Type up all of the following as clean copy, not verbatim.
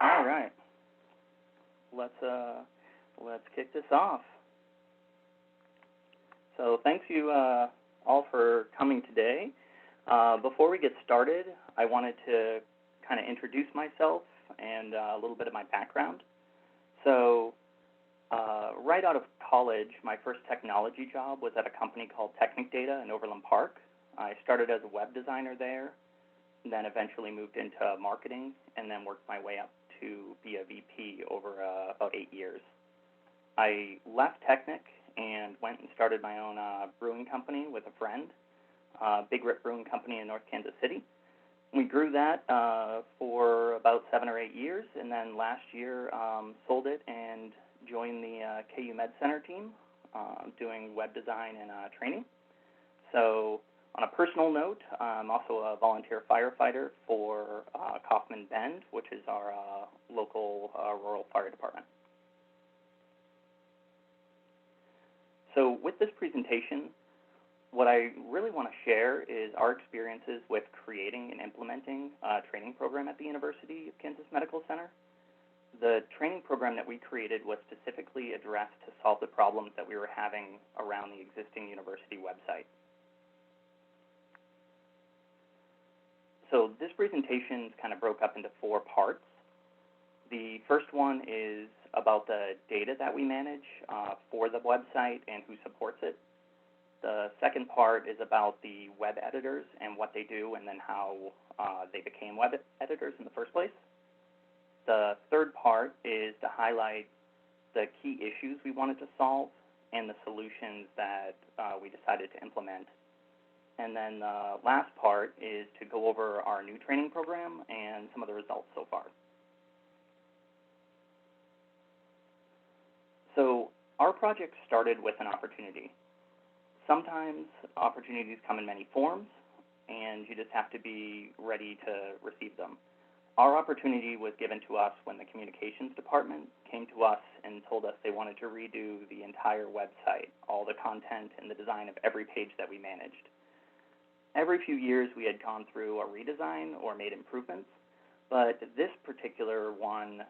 All right, let's kick this off. So thanks you all for coming today. Before we get started, I wanted to kind of introduce myself and a little bit of my background. So right out of college, my first technology job was at a company called Technic Data in Overland Park. I started as a web designer there, and then eventually moved into marketing, and then worked my way up to be a VP over about 8 years. I left Technic and went and started my own brewing company with a friend, Big Rip Brewing Company in North Kansas City. We grew that for about 7 or 8 years, and then last year sold it and joined the KU Med Center team, doing web design and training. So on a personal note, I'm also a volunteer firefighter for Kaufman Bend, which is our local rural fire department. So with this presentation, what I really want to share is our experiences with creating and implementing a training program at the University of Kansas Medical Center. The training program that we created was specifically addressed to solve the problems that we were having around the existing university website. So this presentation kind of broke up into 4 parts. The first one is about the data that we manage for the website and who supports it. The second part is about the web editors and what they do and then how they became web editors in the first place. The third part is to highlight the key issues we wanted to solve and the solutions that we decided to implement. And then the last part is to go over our new training program and some of the results so far. So our project started with an opportunity. Sometimes opportunities come in many forms, and you just have to be ready to receive them. Our opportunity was given to us when the communications department came to us and told us they wanted to redo the entire website, all the content and the design of every page that we managed. Every few years we had gone through a redesign or made improvements, but this particular one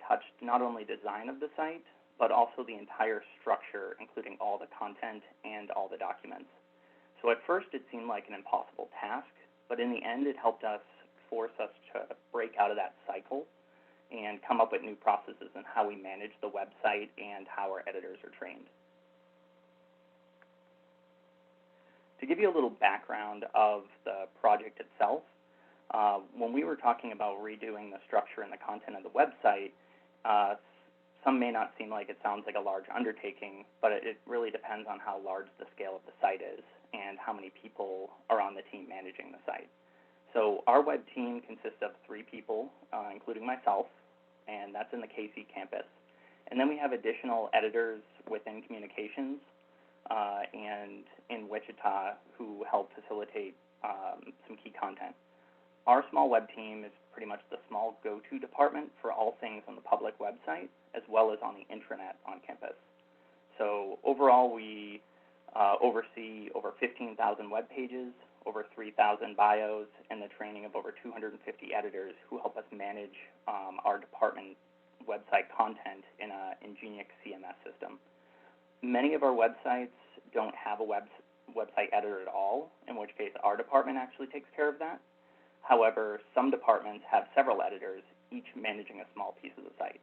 touched not only design of the site, but also the entire structure, including all the content and all the documents. So at first it seemed like an impossible task, but in the end it helped us force us to break out of that cycle and come up with new processes in how we manage the website and how our editors are trained. To give you a little background of the project itself, when we were talking about redoing the structure and the content of the website, some may not seem like it sounds like a large undertaking, but it really depends on how large the scale of the site is and how many people are on the team managing the site. So our web team consists of 3 people, including myself, and that's in the KC campus. And then we have additional editors within communications and in Wichita who help facilitate some key content. Our small web team is pretty much the small go-to department for all things on the public website, as well as on the intranet on campus. So overall, we oversee over 15,000 web pages, over 3,000 bios, and the training of over 250 editors who help us manage our department website content in an Ingenix CMS system. Many of our websites don't have a website editor at all, in which case our department actually takes care of that. However, some departments have several editors, each managing a small piece of the site.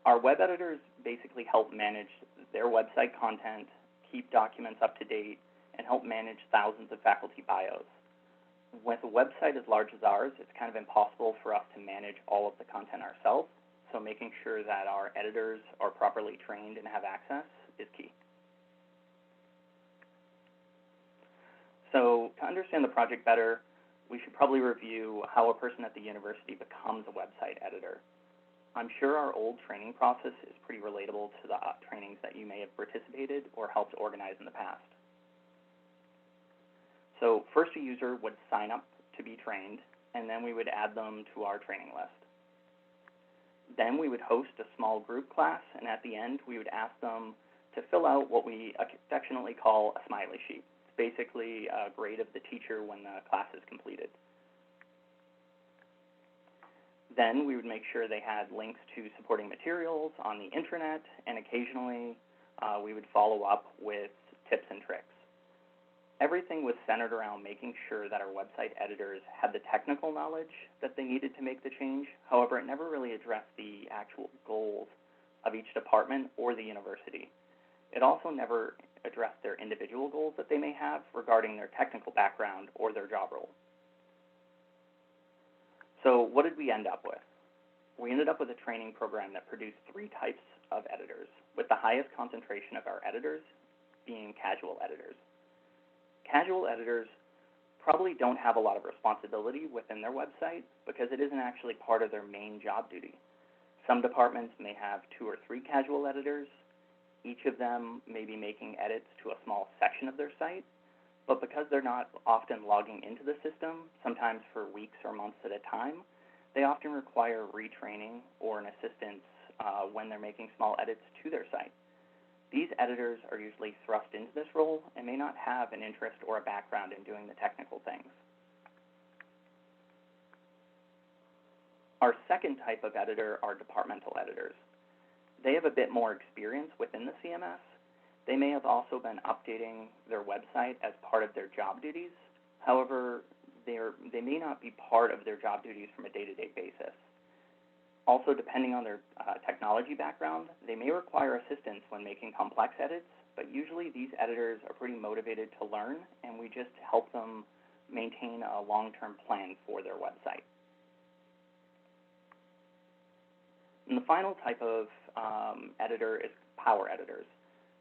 Our web editors basically help manage their website content, keep documents up to date, and help manage thousands of faculty bios. With a website as large as ours, it's kind of impossible for us to manage all of the content ourselves, so making sure that our editors are properly trained and have access is key. So to understand the project better, we should probably review how a person at the university becomes a website editor. I'm sure our old training process is pretty relatable to the trainings that you may have participated or helped organize in the past. So first a user would sign up to be trained, and then we would add them to our training list. Then we would host a small group class, and at the end we would ask them to fill out what we affectionately call a smiley sheet. basically a grade of the teacher when the class is completed. Then we would make sure they had links to supporting materials on the intranet, and occasionally we would follow up with tips and tricks. Everything was centered around making sure that our website editors had the technical knowledge that they needed to make the change. However, it never really addressed the actual goals of each department or the university. It also never addressed their individual goals that they may have regarding their technical background or their job role. So what did we end up with? We ended up with a training program that produced 3 types of editors, with the highest concentration of our editors being casual editors. Casual editors probably don't have a lot of responsibility within their website because it isn't actually part of their main job duty. Some departments may have 2 or 3 casual editors. Each of them may be making edits to a small section of their site, but because they're not often logging into the system, sometimes for weeks or months at a time, they often require retraining or an assistance when they're making small edits to their site. These editors are usually thrust into this role and may not have an interest or a background in doing the technical things. Our second type of editor are departmental editors. They have a bit more experience within the CMS. They may have also been updating their website as part of their job duties. However, they may not be part of their job duties from a day-to-day basis. Also, depending on their technology background, they may require assistance when making complex edits, but usually these editors are pretty motivated to learn, and we just help them maintain a long-term plan for their website. And the final type of editor is power editors.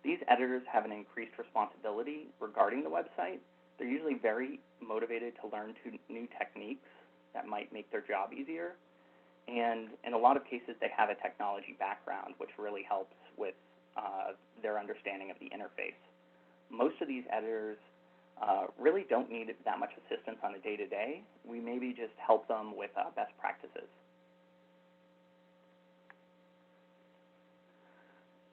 These editors have an increased responsibility regarding the website. They're usually very motivated to learn new techniques that might make their job easier. And in a lot of cases, they have a technology background, which really helps with their understanding of the interface. Most of these editors really don't need that much assistance on a day-to-day. We maybe just help them with best practices.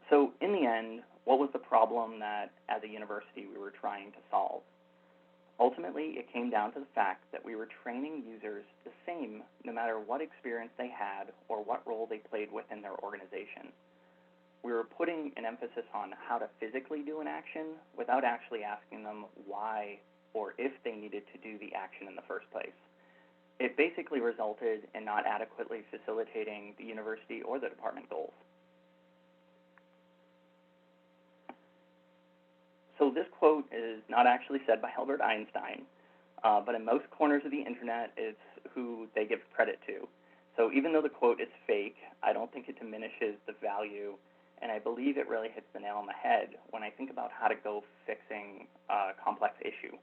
So in the end, what was the problem that, as a university, we were trying to solve? Ultimately, it came down to the fact that we were training users the same no matter what experience they had or what role they played within their organization. We were putting an emphasis on how to physically do an action without actually asking them why or if they needed to do the action in the first place. It basically resulted in not adequately facilitating the university or the department goals. So this quote is not actually said by Albert Einstein, but in most corners of the internet, it's who they give credit to. So even though the quote is fake, I don't think it diminishes the value, and I believe it really hits the nail on the head when I think about how to go fixing a complex issue.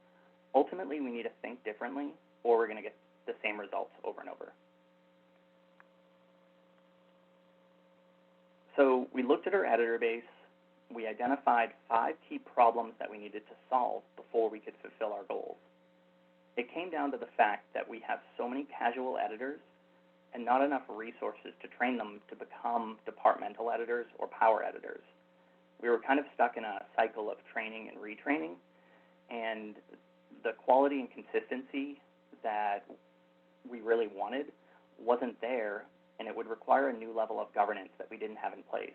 Ultimately, we need to think differently, or we're going to get the same results over and over. So we looked at our editor base. We identified 5 key problems that we needed to solve before we could fulfill our goals. It came down to the fact that we have so many casual editors and not enough resources to train them to become departmental editors or power editors. We were kind of stuck in a cycle of training and retraining, and the quality and consistency that we really wanted wasn't there, and it would require a new level of governance that we didn't have in place.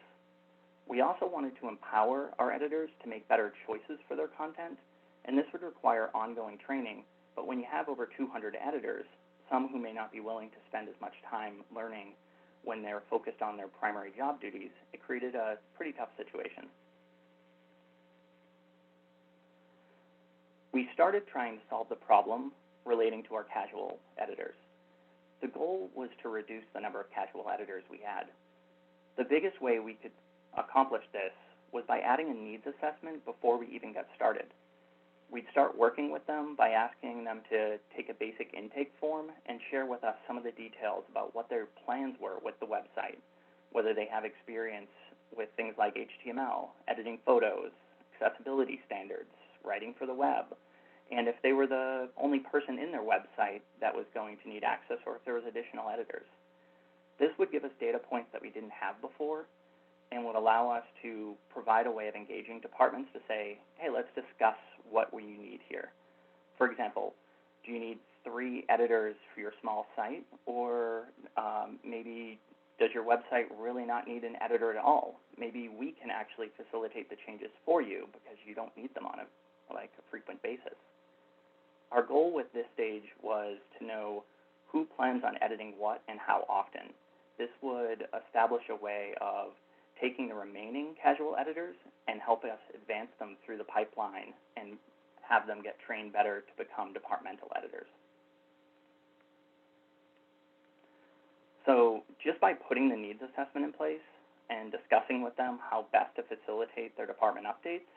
We also wanted to empower our editors to make better choices for their content, and this would require ongoing training. But when you have over 200 editors, some who may not be willing to spend as much time learning when they're focused on their primary job duties, it created a pretty tough situation. We started trying to solve the problem relating to our casual editors. The goal was to reduce the number of casual editors we had. The biggest way we could accomplish this was by adding a needs assessment before we even got started. We'd start working with them by asking them to take a basic intake form and share with us some of the details about what their plans were with the website, whether they have experience with things like HTML, editing photos, accessibility standards, writing for the web, and if they were the only person in their website that was going to need access or if there was additional editors. This would give us data points that we didn't have before and would allow us to provide a way of engaging departments to say, hey, let's discuss what you need here. For example, do you need 3 editors for your small site, or maybe does your website really not need an editor at all? Maybe we can actually facilitate the changes for you because you don't need them on a frequent basis. Our goal with this stage was to know who plans on editing what and how often. This would establish a way of taking the remaining casual editors and help us advance them through the pipeline and have them get trained better to become departmental editors. So just by putting the needs assessment in place and discussing with them how best to facilitate their department updates,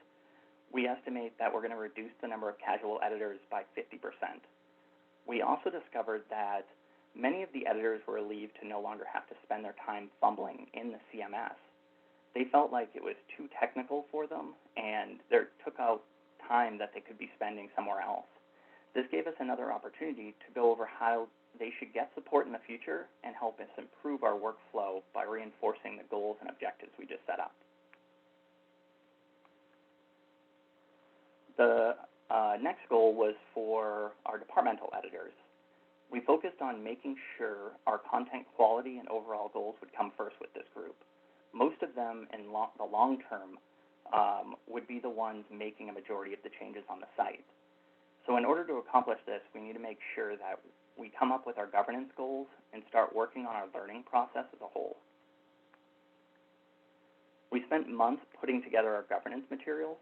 we estimate that we're going to reduce the number of casual editors by 50%. We also discovered that many of the editors were relieved to no longer have to spend their time fumbling in the CMS. They felt like it was too technical for them, and they took out time that they could be spending somewhere else. This gave us another opportunity to go over how they should get support in the future and help us improve our workflow by reinforcing the goals and objectives we just set up. The next goal was for our departmental editors. We focused on making sure our content quality and overall goals would come first with this group. Most of them in the long term would be the ones making a majority of the changes on the site. So in order to accomplish this, we need to make sure that we come up with our governance goals and start working on our learning process as a whole. We spent months putting together our governance materials,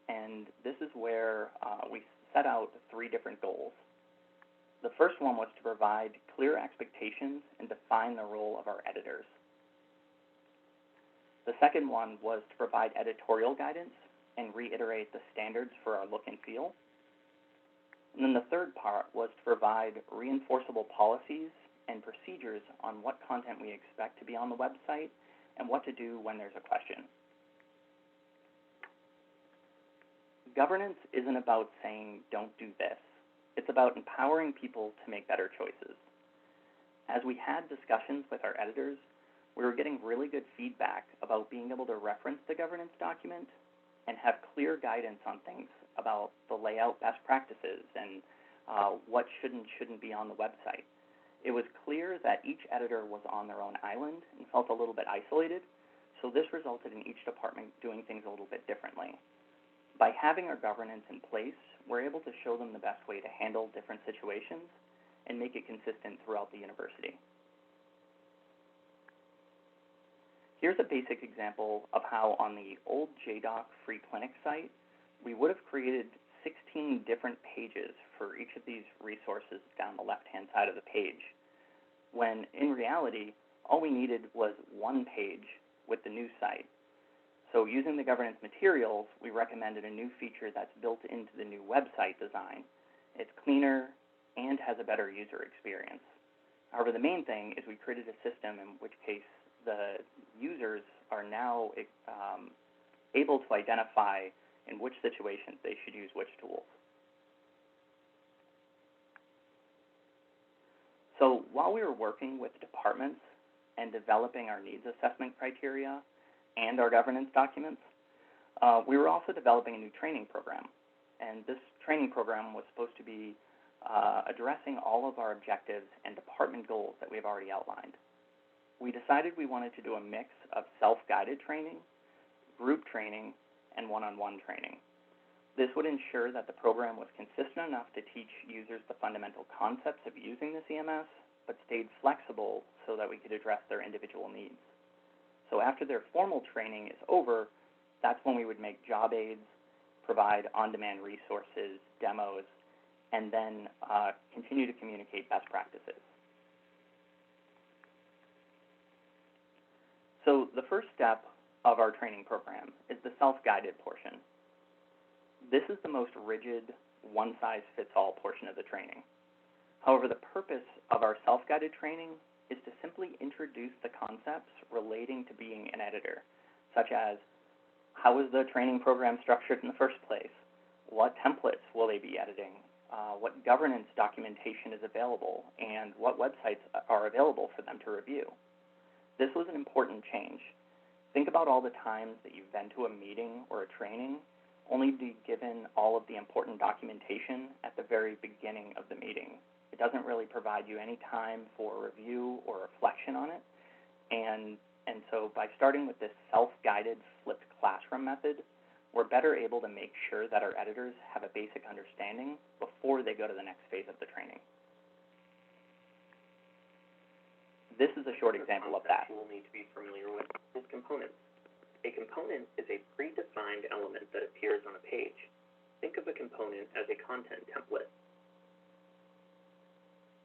and this is where we set out 3 different goals. The first one was to provide clear expectations and define the role of our editors. The second one was to provide editorial guidance and reiterate the standards for our look and feel. And then the third part was to provide reinforceable policies and procedures on what content we expect to be on the website and what to do when there's a question. Governance isn't about saying, don't do this. It's about empowering people to make better choices. As we had discussions with our editors, we were getting really good feedback about being able to reference the governance document and have clear guidance on things about the layout best practices and what shouldn't be on the website. It was clear that each editor was on their own island and felt a little bit isolated, so this resulted in each department doing things a little bit differently. By having our governance in place, we're able to show them the best way to handle different situations and make it consistent throughout the university. Here's a basic example of how on the old JDoc Free Clinic site, we would have created 16 different pages for each of these resources down the left-hand side of the page, when in reality, all we needed was 1 page with the new site. So using the governance materials, we recommended a new feature that's built into the new website design. It's cleaner and has a better user experience. However, the main thing is we created a system in which case the users are now able to identify in which situations they should use which tools. So while we were working with departments and developing our needs assessment criteria and our governance documents, we were also developing a new training program. And this training program was supposed to be addressing all of our objectives and department goals that we've already outlined. We decided we wanted to do a mix of self-guided training, group training, and one-on-one training. This would ensure that the program was consistent enough to teach users the fundamental concepts of using the CMS, but stayed flexible so that we could address their individual needs. So after their formal training is over, that's when we would make job aids, provide on-demand resources, demos, and then continue to communicate best practices. So the first step of our training program is the self-guided portion. This is the most rigid, one-size-fits-all portion of the training. However, the purpose of our self-guided training is to simply introduce the concepts relating to being an editor, such as how is the training program structured in the first place? What templates will they be editing? What governance documentation is available? And what websites are available for them to review? This was an important change. Think about all the times that you've been to a meeting or a training only be given all of the important documentation at the very beginning of the meeting. It doesn't really provide you any time for review or reflection on it. And so by starting with this self-guided flipped classroom method, we're better able to make sure that our editors have a basic understanding before they go to the next phase of the training. This is a short example of that. You will need to be familiar with is components. A component is a predefined element that appears on a page. Think of a component as a content template.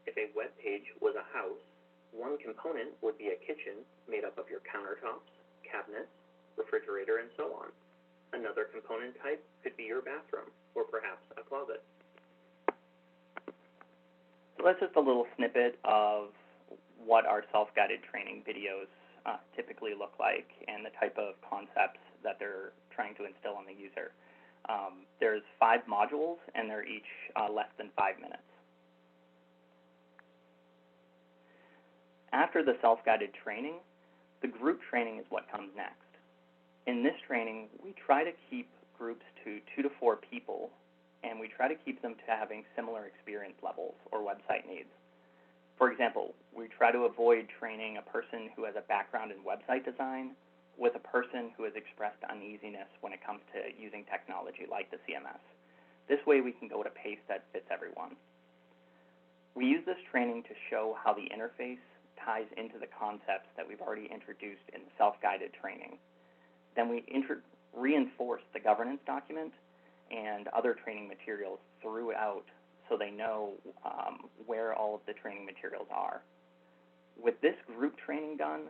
If a web page was a house, one component would be a kitchen made up of your countertops, cabinets, refrigerator, and so on. Another component type could be your bathroom, or perhaps a closet. So that's just a little snippet of what our self-guided training videos typically look like and the type of concepts that they're trying to instill on the user. There's 5 modules, and they're each less than 5 minutes. After the self-guided training, the group training is what comes next. In this training, we try to keep groups to 2 to 4 people, and we try to keep them to having similar experience levels or website needs. For example, we try to avoid training a person who has a background in website design with a person who has expressed uneasiness when it comes to using technology like the CMS. This way we can go at a pace that fits everyone. We use this training to show how the interface ties into the concepts that we've already introduced in the self-guided training. Then we reinforce the governance document and other training materials throughout so they know where all of the training materials are. With this group training done,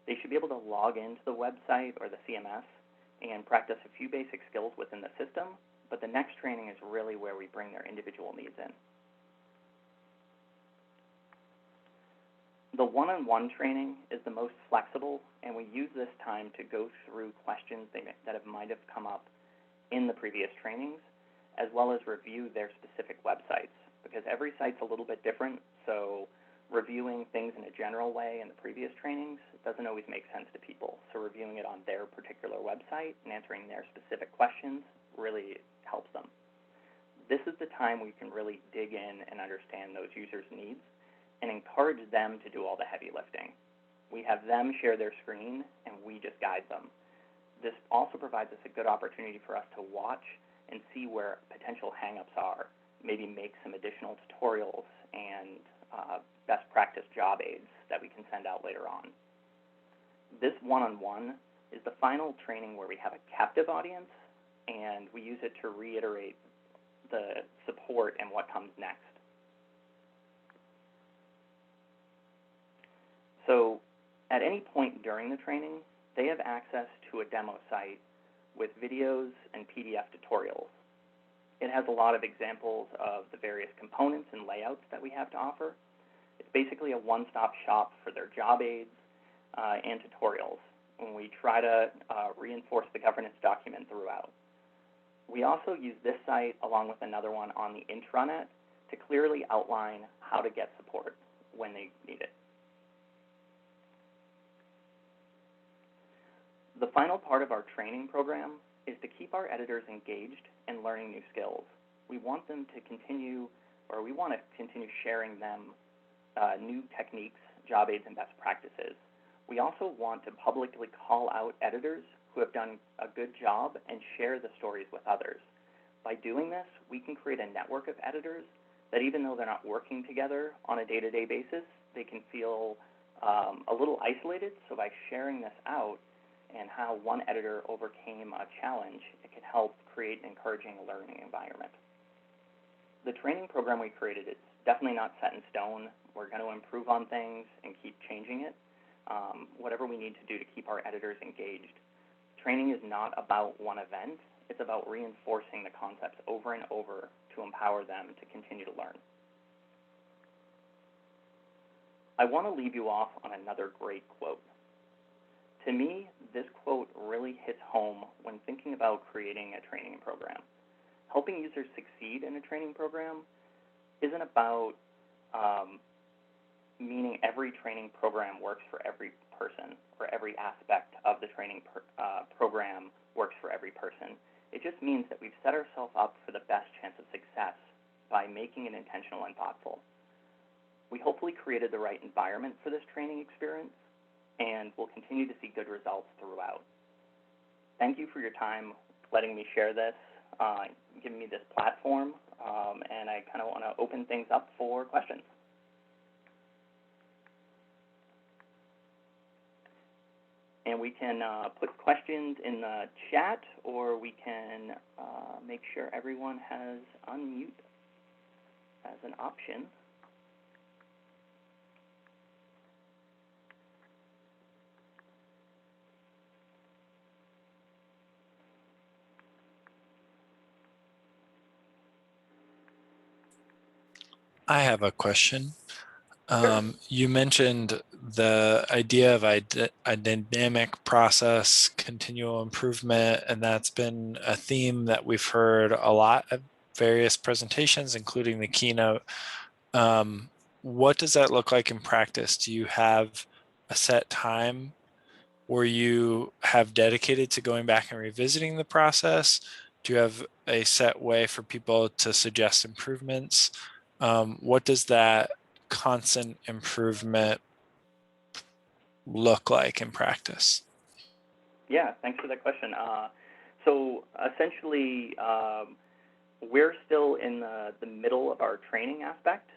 they should be able to log into the website or the CMS and practice a few basic skills within the system, but the next training is really where we bring their individual needs in. The one-on-one training is the most flexible, and we use this time to go through questions that might have come up in the previous trainings, as well as review their specific websites, because every site's a little bit different, so reviewing things in a general way in the previous trainings doesn't always make sense to people. So reviewing it on their particular website and answering their specific questions really helps them. This is the time we can really dig in and understand those users' needs and encourage them to do all the heavy lifting. We have them share their screen, and we just guide them. This also provides us a good opportunity for us to watch and see where potential hangups are, maybe make some additional tutorials and best practice job aids that we can send out later on. This one-on-one is the final training where we have a captive audience, and we use it to reiterate the support and what comes next. So at any point during the training, they have access to a demo site with videos and PDF tutorials. It has a lot of examples of the various components and layouts that we have to offer. It's basically a one-stop shop for their job aids and tutorials, and we try to reinforce the governance document throughout. We also use this site along with another one on the intranet to clearly outline how to get support when they need it. The final part of our training program is to keep our editors engaged and learning new skills. We want them to continue, or we want to continue sharing them new techniques, job aids, and best practices. We also want to publicly call out editors who have done a good job and share the stories with others. By doing this, we can create a network of editors that even though they're not working together on a day-to-day basis, they can feel a little isolated. So by sharing this out, and how one editor overcame a challenge, it can help create an encouraging learning environment. The training program we created is definitely not set in stone. We're going to improve on things and keep changing it, whatever we need to do to keep our editors engaged. Training is not about one event. It's about reinforcing the concepts over and over to empower them to continue to learn. I want to leave you off on another great quote. To me, this quote really hits home when thinking about creating a training program. Helping users succeed in a training program isn't about meaning every training program works for every person or every aspect of the training program works for every person. It just means that we've set ourselves up for the best chance of success by making it intentional and thoughtful. We hopefully created the right environment for this training experience, and we'll continue to see good results throughout. Thank you for your time letting me share this, giving me this platform, and I kind of want to open things up for questions. And we can put questions in the chat, or we can make sure everyone has unmute as an option. I have a question. Sure. You mentioned the idea of a dynamic process, continual improvement, and that's been a theme that we've heard a lot at various presentations, including the keynote. What does that look like in practice? Do you have a set time where you have dedicated to going back and revisiting the process? Do you have a set way for people to suggest improvements? What does that constant improvement look like in practice? Yeah, thanks for that question. So essentially, we're still in the middle of our training aspect.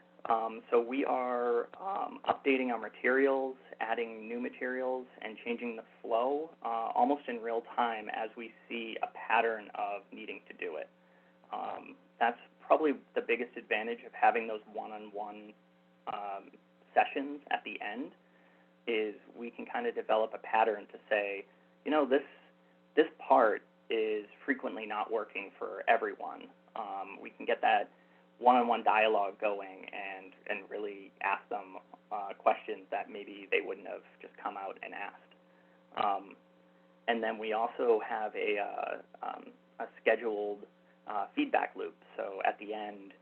So we are updating our materials, adding new materials, and changing the flow almost in real time as we see a pattern of needing to do it. That's probably the biggest advantage of having those one-on-one sessions at the end, is we can kind of develop a pattern to say, you know, this part is frequently not working for everyone. We can get that one-on-one dialogue going and really ask them questions that maybe they wouldn't have just come out and asked. And then we also have a scheduled feedback loop. So at the end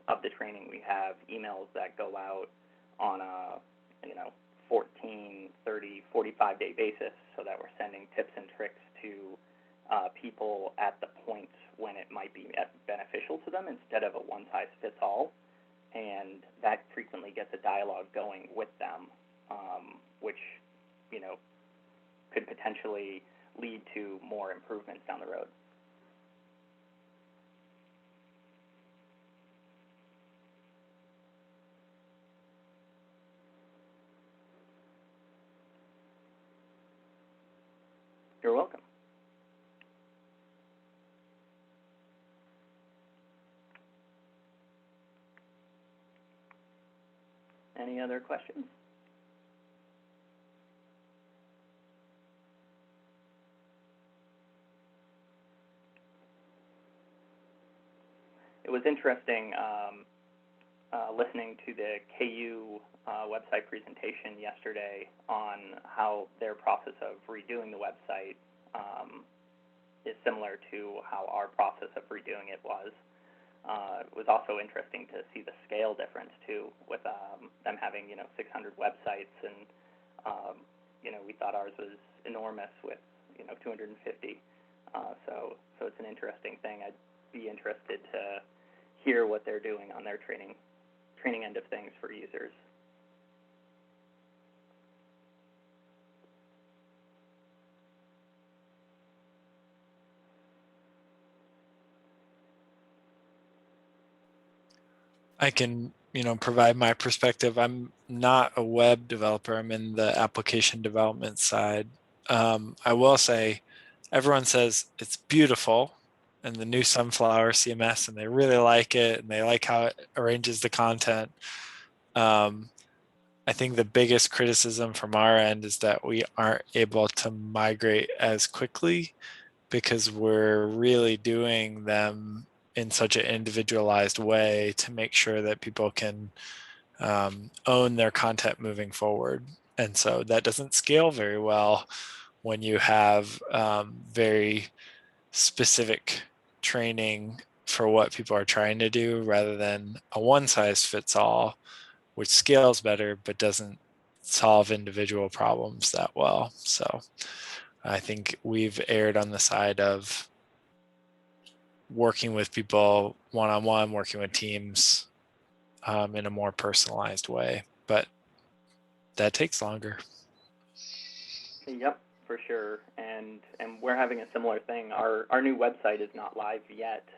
of the training, we have emails that go out on a 14, 30, 45-day basis, so that we're sending tips and tricks to people at the points when it might be beneficial to them instead of a one-size-fits-all. And that frequently gets a dialogue going with them, which, could potentially lead to more improvements down the road. You're welcome. Any other questions? It was interesting listening to the KU website presentation yesterday on how their process of redoing the website is similar to how our process of redoing it was. It was also interesting to see the scale difference too, with them having 600 websites, and we thought ours was enormous with 250. So it's an interesting thing. I'd be interested to hear what they're doing on their training end of things for users. I can, provide my perspective. I'm not a web developer. I'm in the application development side. I will say, everyone says it's beautiful and the new Sunflower CMS, and they really like it, and they like how it arranges the content. I think the biggest criticism from our end is that we aren't able to migrate as quickly because we're really doing them in such an individualized way to make sure that people can own their content moving forward. And so that doesn't scale very well when you have very specific training for what people are trying to do, rather than a one-size-fits-all, which scales better but doesn't solve individual problems that well. So I think we've erred on the side of working with people one-on-one, working with teams in a more personalized way. But that takes longer. Yep, for sure. And we're having a similar thing. Our new website is not live yet.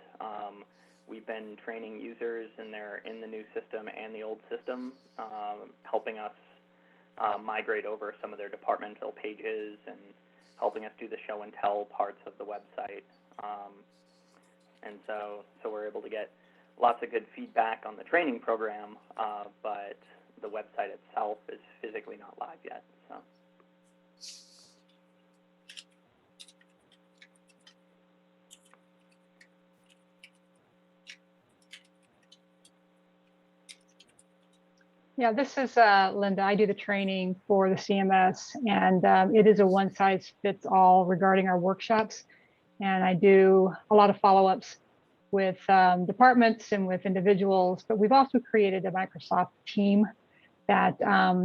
We've been training users, and they're in the new system and the old system, helping us migrate over some of their departmental pages and helping us do the show and tell parts of the website. And so we're able to get lots of good feedback on the training program, but the website itself is physically not live yet. So. Yeah, this is Linda. I do the training for the CMS, and it is a one-size-fits-all regarding our workshops. And I do a lot of follow-ups with departments and with individuals, but we've also created a Microsoft team that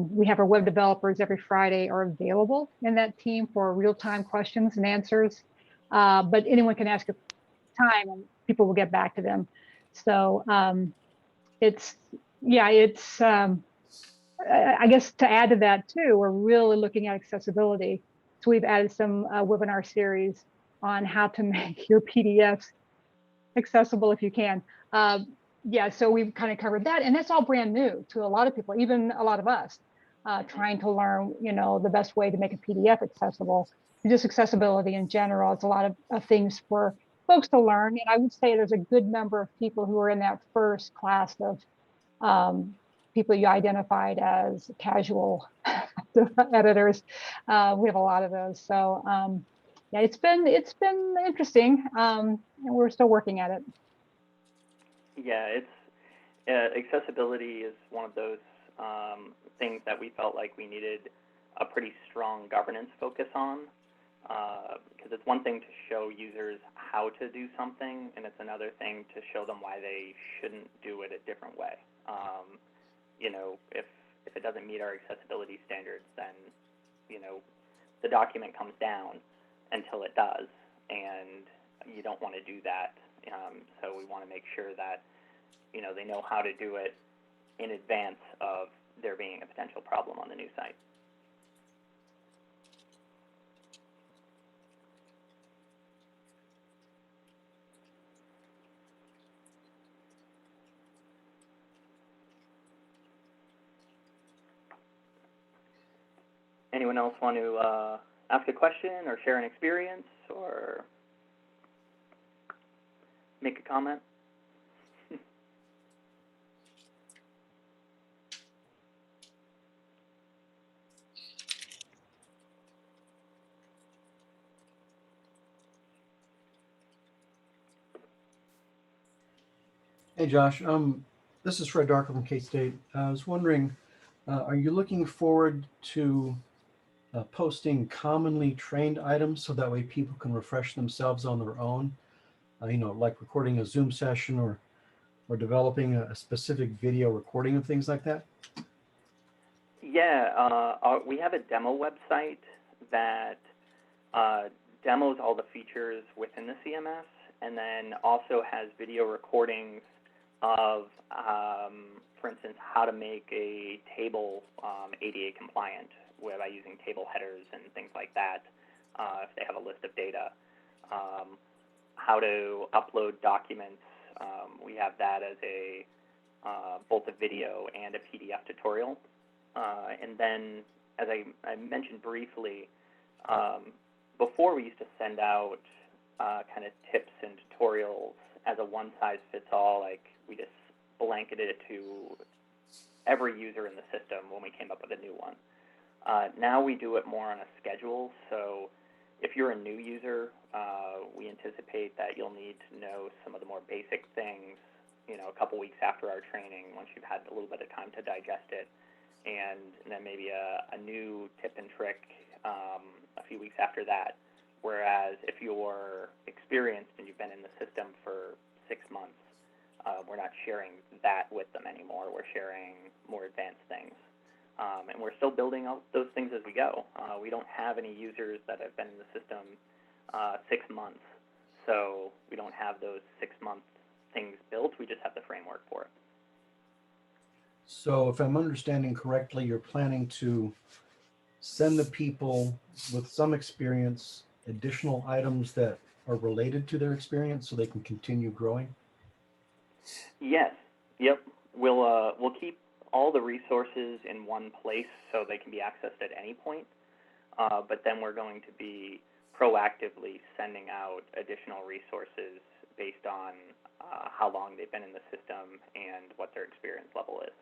we have our web developers every Friday are available in that team for real-time questions and answers. But anyone can ask a time and people will get back to them. So I guess to add to that too, we're really looking at accessibility. So we've added some webinar series on how to make your PDFs accessible if you can. So we've kind of covered that, and that's all brand new to a lot of people, even a lot of us, trying to learn, the best way to make a PDF accessible. Just accessibility in general, it's a lot of things for folks to learn. And I would say there's a good number of people who are in that first class of people you identified as casual editors. We have a lot of those. So it's been interesting, and we're still working at it. Yeah, accessibility is one of those things that we felt like we needed a pretty strong governance focus on, because it's one thing to show users how to do something, and it's another thing to show them why they shouldn't do it a different way. If it doesn't meet our accessibility standards, then the document comes down until it does, and you don't want to do that. So we want to make sure that they know how to do it in advance of there being a potential problem on the new site. Anyone else want to ask a question or share an experience or make a comment? Hey Josh, this is Fred Darker from K-State. I was wondering, are you looking forward to posting commonly trained items so that way people can refresh themselves on their own? Like recording a Zoom session or developing a specific video recording of things like that? Yeah, we have a demo website that demos all the features within the CMS, and then also has video recordings of, for instance, how to make a table ADA compliant by using table headers and things like that, if they have a list of data. How to upload documents. We have that as both a video and a PDF tutorial. And then, as I mentioned briefly, before we used to send out kind of tips and tutorials as a one-size-fits-all, like we just blanketed it to every user in the system when we came up with a new one. Now we do it more on a schedule, so if you're a new user, we anticipate that you'll need to know some of the more basic things, a couple weeks after our training, once you've had a little bit of time to digest it, and then maybe a new tip and trick a few weeks after that. Whereas if you're experienced and you've been in the system for 6 months, we're not sharing that with them anymore. We're sharing more advanced things. And we're still building out those things as we go. We don't have any users that have been in the system 6 months. So we don't have those 6-month things built. We just have the framework for it. So if I'm understanding correctly, you're planning to send the people with some experience additional items that are related to their experience so they can continue growing? Yes. Yep. We'll keep all the resources in one place so they can be accessed at any point. But then we're going to be proactively sending out additional resources based on how long they've been in the system and what their experience level is.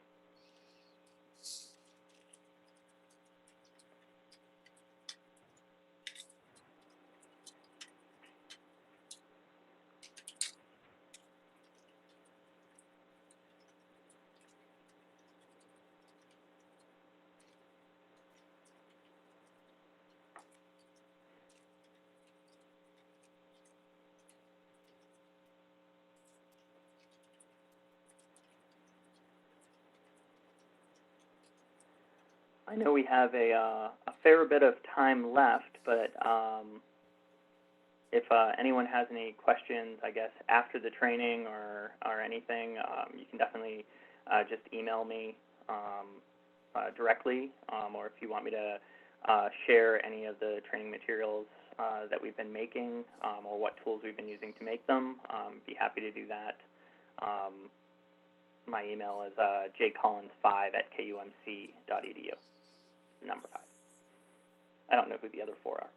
I know we have a fair bit of time left, but if anyone has any questions, I guess, after the training or anything, you can definitely just email me directly, or if you want me to share any of the training materials that we've been making or what tools we've been using to make them, be happy to do that. My email is jcollins5@kumc.edu, number 5. I don't know who the other 4 are.